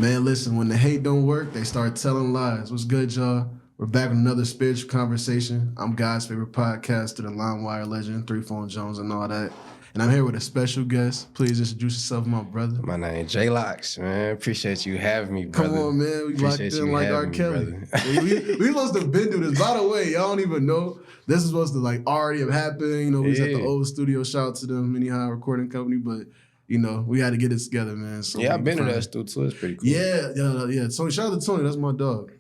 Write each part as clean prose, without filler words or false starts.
Man, listen, when the hate don't work, they start telling lies. What's good, y'all? We're back with another spiritual conversation. I'm God's favorite podcaster, the LimeWire legend, 3 Phone Jones and all that. And I'm here with a special guest. Please introduce yourself, my brother. My name is Jlox, man. Appreciate you having me, brother. Come on, man. We locked in like R. Kelly. we supposed to been through this. By the way, y'all don't even know. This is supposed to already have happened. You know, we was at the old studio. Shout out to them, anyhow, recording company. But, you know, we had to get it together, man. So yeah, I've been to that studio too. It's pretty cool. Yeah. So shout out to Tony. That's my dog.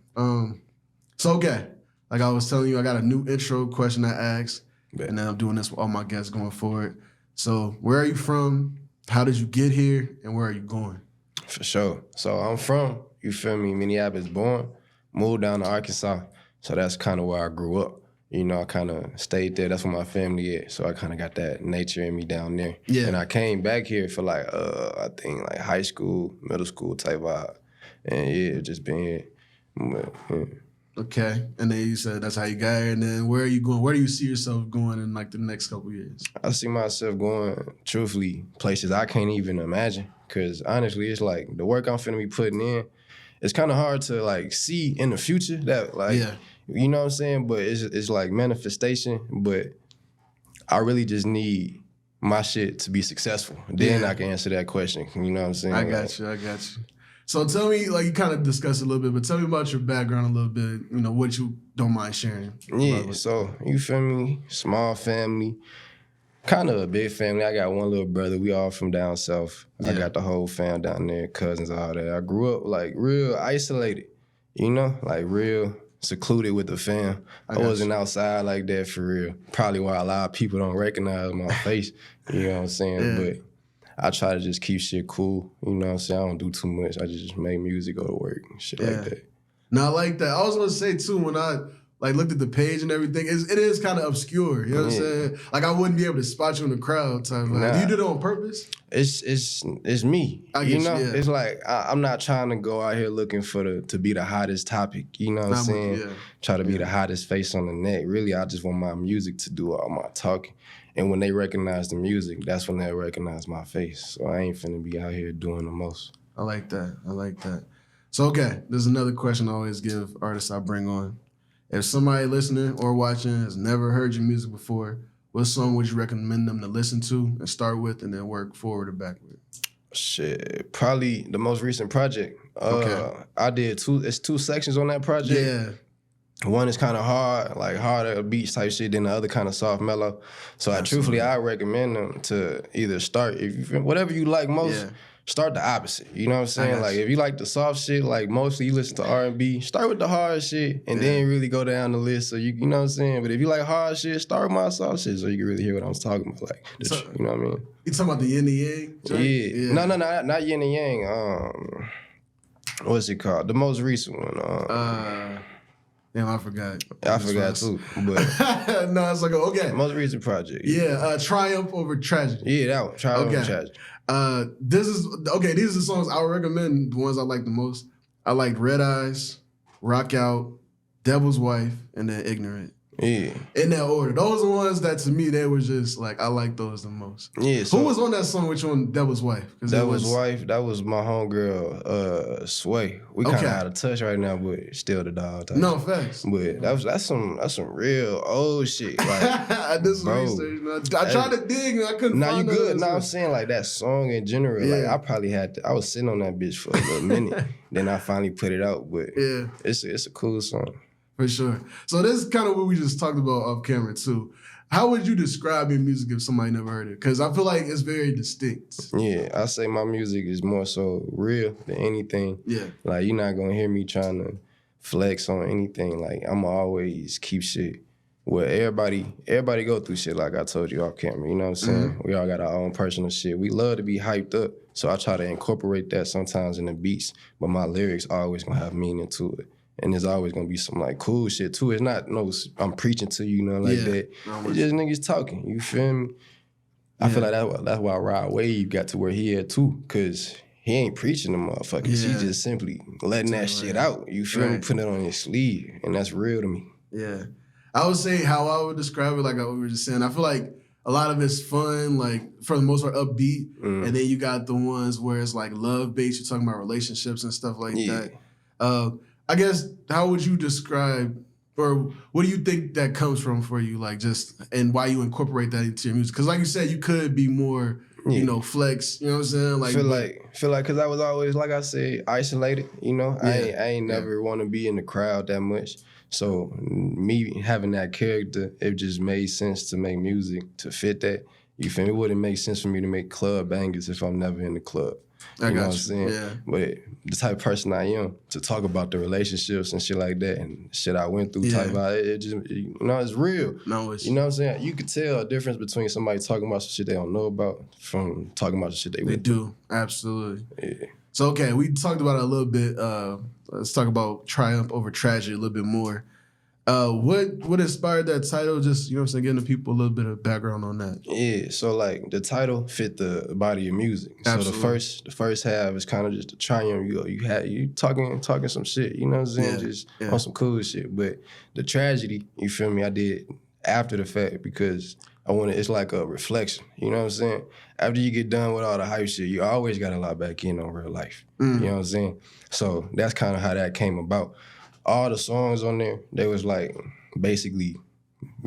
Okay. Like I was telling you, I got a new intro question I asked. And then I'm doing this with all my guests going forward. So where are you from? How did you get here? And where are you going? For sure. So I'm from, you feel me, Minneapolis born, moved down to Arkansas. So that's kind of where I grew up. You know, I kind of stayed there. That's where my family is. So I kind of got that nature in me down there. Yeah. And I came back here for I think high school, middle school type vibe. And yeah, just been here. Yeah. Okay. And then you said that's how you got here. And then where are you going? Where do you see yourself going in the next couple of years? I see myself going, truthfully, places I can't even imagine. Because honestly, it's the work I'm finna be putting in, it's kind of hard to see in the future that you know what I'm saying? But it's like manifestation. But I really just need my shit to be successful. Then I can answer that question. You know what I'm saying? I got you. So tell me, you kind of discussed it a little bit, but tell me about your background a little bit, you know, what you don't mind sharing. Yeah, so, you feel me? Small family, kind of a big family. I got one little brother. We all from down south. Yeah. I got the whole fam down there, cousins, all that. I grew up, real isolated, you know? Real secluded with the fam. I wasn't outside like that for real. Probably why a lot of people don't recognize my face, you know what I'm saying? Yeah. But I try to just keep shit cool. You know what I'm saying? I don't do too much. I just make music, go to work and shit like that. No, I like that. I was going to say, too, when I looked at the page and everything, it is kind of obscure. You know what I'm saying? I wouldn't be able to spot you in the crowd. Do you do it on purpose? It's me. You know? Yeah. It's I'm not trying to go out here looking to be the hottest topic. You know what I'm saying? Try to be the hottest face on the net. Really, I just want my music to do all my talking. And when they recognize the music, that's when they recognize my face. So I ain't finna be out here doing the most. I like that. So, okay, there's another question I always give artists I bring on. If somebody listening or watching has never heard your music before, what song would you recommend them to listen to and start with and then work forward or backward? Shit, probably the most recent project. I did 2 sections on that project. Yeah. One is kind of hard, harder beats type shit, then the other kind of soft, mellow. So I recommend them to either start, whatever you like most, start the opposite. You know what I'm saying? If you like the soft shit, mostly you listen to R&B, start with the hard shit and then really go down the list. So you know what I'm saying? But if you like hard shit, start with my soft shit so you can really hear what I'm talking about. You know what I mean? You talking about the yin and yang? Yeah. No, not yin and yang. What's it called? The most recent one. Damn, I forgot. I forgot too. But no, it's okay. Most recent project. Yeah, Triumph Over Tragedy. Yeah, that one. Triumph Over Tragedy. These are the songs I would recommend, the ones I like the most. I liked Red Eyes, Rock Out, Devil's Wife, and then Ignorant. Yeah. In that order. Those are the ones that to me, they were just I like those the most. Yeah. So who was on that song with you on Devil's Wife? Devil's Wife, that was my homegirl, Sway. We kind of out of touch right now, but still the dog. No, facts. But that's some real old shit. I did some research. I tried to dig and I couldn't find you good. No, I'm saying that song in general. I probably I was sitting on that bitch for a little minute. Then I finally put it out, but it's a cool song. For sure. So this is kind of what we just talked about off camera too. How would you describe your music if somebody never heard it? Because I feel like it's very distinct. Yeah, I say my music is more so real than anything. Yeah. You're not going to hear me trying to flex on anything. I'm always keep shit. Well, everybody go through shit like I told you off camera. You know what I'm saying? Mm-hmm. We all got our own personal shit. We love to be hyped up. So I try to incorporate that sometimes in the beats. But my lyrics always going to have meaning to it. And there's always gonna be some cool shit too. It's not I'm preaching to you, that. It's just niggas talking. You feel me? I feel like that's why Rod Wave got to where he at too, cause he ain't preaching to motherfuckers. He just simply letting that shit out. You feel me? Putting it on his sleeve, and that's real to me. Yeah, I would say how I would describe it, like we were just saying. I feel like a lot of it's fun, like for the most part upbeat, and then you got the ones where it's like love based. You're talking about relationships and stuff like that. I guess how would you describe, or what do you think that comes from for you, like just and why you incorporate that into your music? Because like you said, you could be more, you know, flex. You know what I'm saying? Like feel like because I was always, like I said, isolated. You know, I ain't never want to be in the crowd that much. So me having that character, it just made sense to make music to fit that. You feel me? It wouldn't make sense for me to make club bangers if I'm never in the club. You know what I'm saying? Yeah. But the type of person I am, to talk about the relationships and shit like that and shit I went through, it just, you know, it's real. No, it's, you know what I'm saying? You could tell a difference between somebody talking about some shit they don't know about from talking about the shit they went through. Absolutely. Yeah. So, okay, we talked about it a little bit. Let's talk about triumph over tragedy a little bit more. What inspired that title? Just, you know what I'm saying, getting the people a little bit of background on that. Yeah, so like the title fit the body of music. Absolutely. So the first half is kind of just the triumph. You talking some shit, you know what I'm saying? Just on some cool shit. But the tragedy, you feel me, I did after the fact because it's like a reflection, you know what I'm saying? After you get done with all the hype shit, you always got to lock back in on real life. You know what I'm saying? So that's kind of how that came about. All the songs on there, they was like basically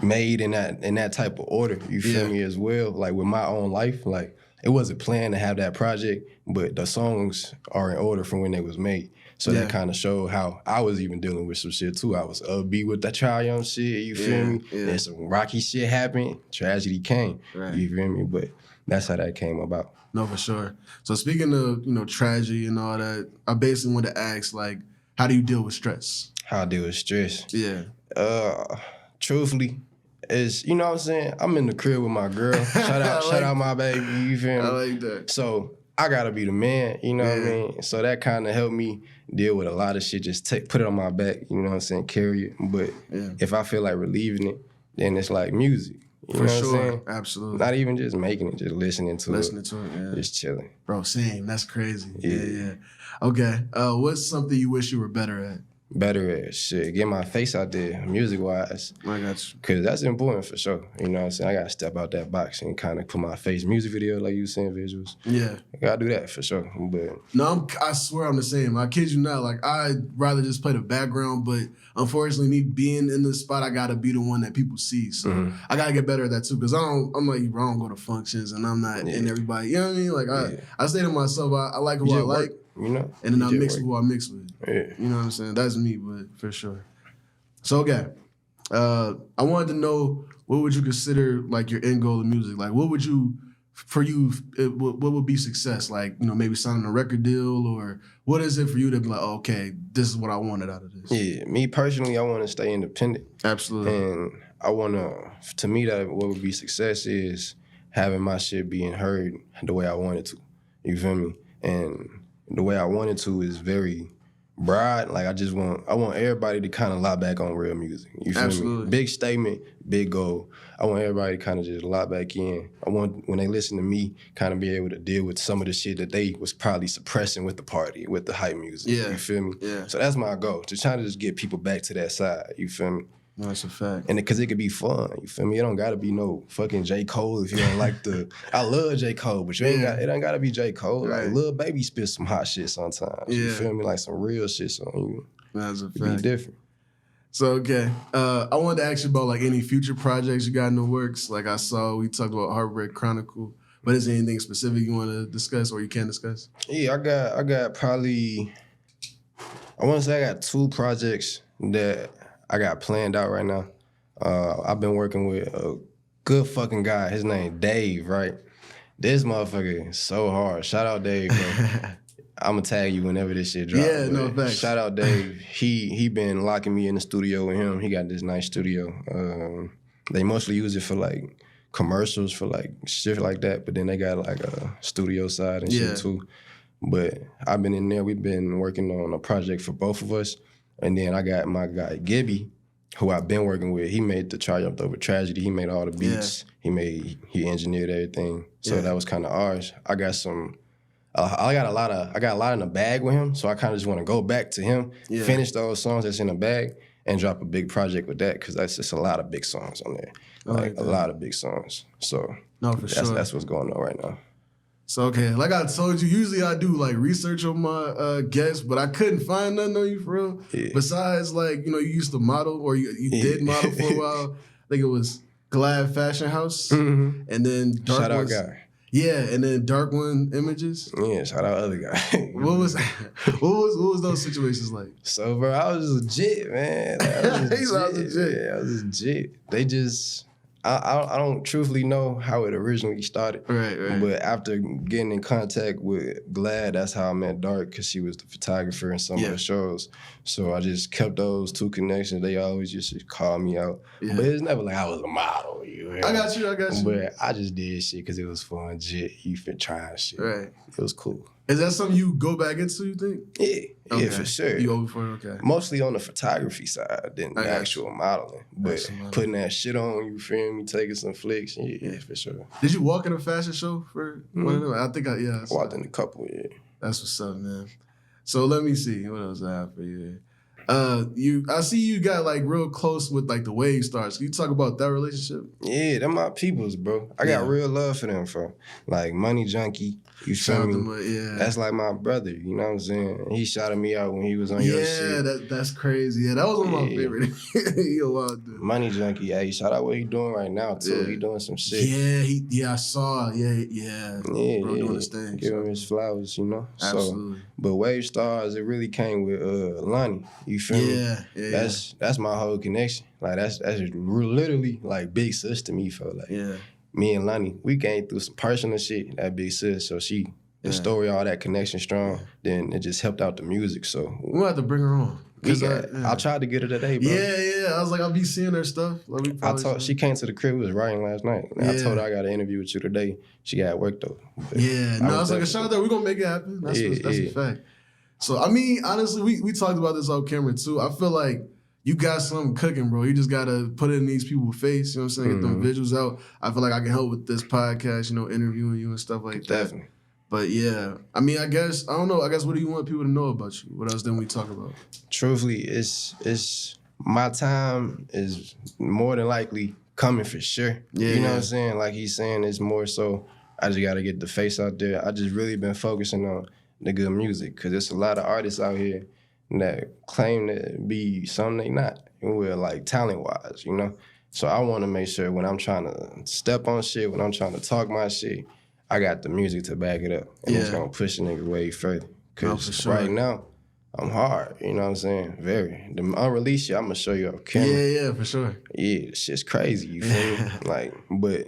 made in that type of order, you feel me, as well. Like with my own life, like it wasn't planned to have that project, but the songs are in order from when they was made. So that kind of showed how I was even dealing with some shit too. I was upbeat with the triumph shit, you feel me? And some rocky shit happened, tragedy came, you feel me? But that's how that came about. No, for sure. So speaking of, you know, tragedy and all that, I basically want to ask, like, how do you deal with stress? How I deal with stress? Yeah. Truthfully, is, you know what I'm saying? I'm in the crib with my girl. Shout out my baby, you feel me? I like that. So I gotta be the man, you know what I mean? So that kind of helped me deal with a lot of shit, just put it on my back, you know what I'm saying, carry it. But if I feel like relieving it, then it's like music. You know what I'm saying? Absolutely. Not even just making it, just listening to it. Just chilling. Bro, same. That's crazy. Yeah. Okay. What's something you wish you were better at? Better at shit. Get my face out there, music-wise. I got you. Because that's important for sure. You know what I'm saying? I got to step out that box and kind of put my face. Music video, like you were saying, visuals. Yeah. I got to do that for sure. But no, I swear I'm the same. I kid you not. Like, I'd rather just play the background, but unfortunately, me being in the spot, I got to be the one that people see. So I got to get better at that too. Because I'm like, bro, I don't go to functions and I'm not in everybody. You know what I mean? Like, I say to myself, I like who I like. You know? And then I mix with who I mix with. Yeah. You know what I'm saying? That's me, but for sure. So, okay. I wanted to know, what would you consider like your end goal in music? Like, what would you, for you, what would be success? Like, you know, maybe signing a record deal, or what is it for you to be like, oh, okay, this is what I wanted out of this? Yeah, me personally, I want to stay independent. Absolutely. And I want to me, that what would be success is having my shit being heard the way I want it to. You feel me? And the way I want it to is very broad. Like, I want everybody to kind of lock back on real music. You feel me? Big statement, big goal. I want everybody to kind of just lock back in. I want, when they listen to me, kind of be able to deal with some of the shit that they was probably suppressing with the party, with the hype music. Yeah. You feel me? Yeah. So that's my goal, to try to just get people back to that side. You feel me? No, that's a fact. And because it could be fun, you feel me? It don't gotta be no fucking J. Cole if you don't like the. I love J. Cole, but it ain't gotta be J. Cole. Like, Lil Baby spit some hot shit sometimes. You feel me? Like some real shit on you. That's a fact. Be different. So, okay. I wanted to ask you about like any future projects you got in the works. Like, I saw we talked about Heartbreak Chronicle, but is there anything specific you want to discuss or you can discuss? Yeah, I got probably, I want to say I got 2 projects that I got planned out right now. I've been working with a good fucking guy. His name Dave, right? This motherfucker is so hard. Shout out Dave, bro. I'm gonna tag you whenever this shit drops. Yeah, no thanks. Shout out Dave. He been locking me in the studio with him. He got this nice studio. They mostly use it for like commercials, for like shit like that, but then they got like a studio side and shit too. But I've been in there. We've been working on a project for both of us. And then I got my guy Gibby, who I've been working with. He made the Triumph Over Tragedy. He made all the beats. He engineered everything. So that was kind of ours. I got a lot in the bag with him. So I kind of just want to go back to him, finish those songs that's in the bag, and drop a big project with that because that's just a lot of big songs on there. Like a lot of big songs. So no, for sure. That's what's going on right now. So, okay, like I told you, usually I do like research on my guests, but I couldn't find nothing on you for real. Yeah. Besides, like, you know, you used to model or you did model for a while. I think it was Glad Fashion House. Mm-hmm. And then Dark Shout out guy. Yeah, and then Dark One Images. Yeah, shout out other guy. what was those situations like? So, bro, I was legit, man. Like, I was legit. Yeah, I was legit. They just, I don't truthfully know how it originally started. Right. But after getting in contact with Glad, that's how I met Dark, because she was the photographer in some of the shows. So I just kept those two connections. They always just call me out. Yeah. But it's never like I was a model. I got you. But I just did shit because it was fun. You fit trying shit. Right. It was cool. Is that something you go back into, you think? Yeah, yeah, for sure. You over for it? Okay. Mostly on the photography side than the actual modeling. But putting that shit on, you feel me, taking some flicks, yeah, for sure. Did you walk in a fashion show for one of them? I think I walked in a couple, That's what's up, man. So let me see. What else I have for you? I see you got like real close with like the Wave Stars. Can you talk about that relationship? Yeah, they're my peoples, bro. I got real love for them, bro. Like Money Junkie, you feel me? That's like my brother, you know what I'm saying? He shouted me out when he was on your shit. Yeah, that's crazy. Yeah, that was one of my favorite. He a wild dude. Money Junkie, hey, shout out what he doing right now too. He doing some shit. Yeah, I saw. Yeah. Bro doing his thing. Give him his flowers, you know? Absolutely. So, but Wave Stars, it really came with Lonnie. You feel me? Yeah. That's my whole connection. Like that's literally like big sis to me. Felt like me and Lonnie, we came through some personal shit. That big sis, so the story, all that connection strong. Then it just helped out the music. So we'll have to bring her on. I tried to get her today, bro. Yeah. I was like, I'll be seeing her stuff. She came to the crib. We was writing last night. And I told her I got an interview with you today. She got work though. But I was like, a shout out there. We're gonna make it happen. That's a fact. So, I mean, honestly, we talked about this off camera, too. I feel like you got something cooking, bro. You just got to put it in these people's face, you know what I'm saying? Get them visuals out. I feel like I can help with this podcast, you know, interviewing you and stuff like that. Definitely. But, yeah. I mean, I don't know. I guess what do you want people to know about you? What else didn't we talk about? Truthfully, it's my time is more than likely coming for sure. Yeah, you know what I'm saying? Like he's saying, it's more so I just got to get the face out there. I just really been focusing on the good music, because there's a lot of artists out here that claim to be something they not, and we're like talent-wise, you know? So I want to make sure when I'm trying to step on shit, when I'm trying to talk my shit, I got the music to back it up, and it's going to push a nigga way further. Because right now, I'm hard, you know what I'm saying? Very. The unreleased shit, I'm going to show you off camera. Yeah, for sure. Yeah, shit's crazy, you feel me? Like, but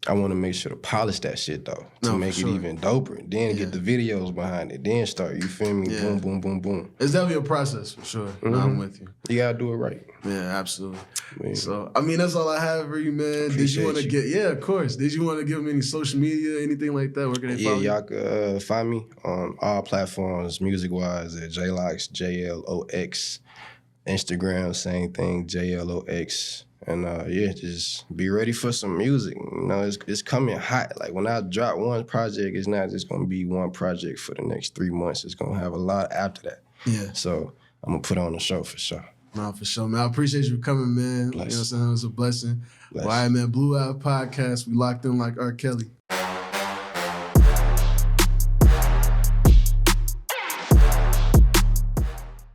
I want to make sure to polish that shit, though, to make it even doper. Then get the videos behind it. Then start, you feel me? Boom, boom, boom, boom. It's definitely a process, for sure. Mm-hmm. I'm with you. You got to do it right. Yeah, absolutely. Man. So, I mean, that's all I have for you, man. Did you want to get... Yeah, of course. Did you want to give them any social media, anything like that? Where can they follow you? Y'all can find me on all platforms, music-wise, at Jlox, Jlox. Instagram, same thing, Jlox. And just be ready for some music. You know, it's coming hot. Like when I drop one project, it's not just gonna be one project for the next 3 months. It's gonna have a lot after that. Yeah. So I'm gonna put on a show for sure. No, for sure, man. I appreciate you coming, man. Bless. You know what I'm saying? It was a blessing. Bless. Well, all right, man. Bluehill Podcast. We locked in like R. Kelly.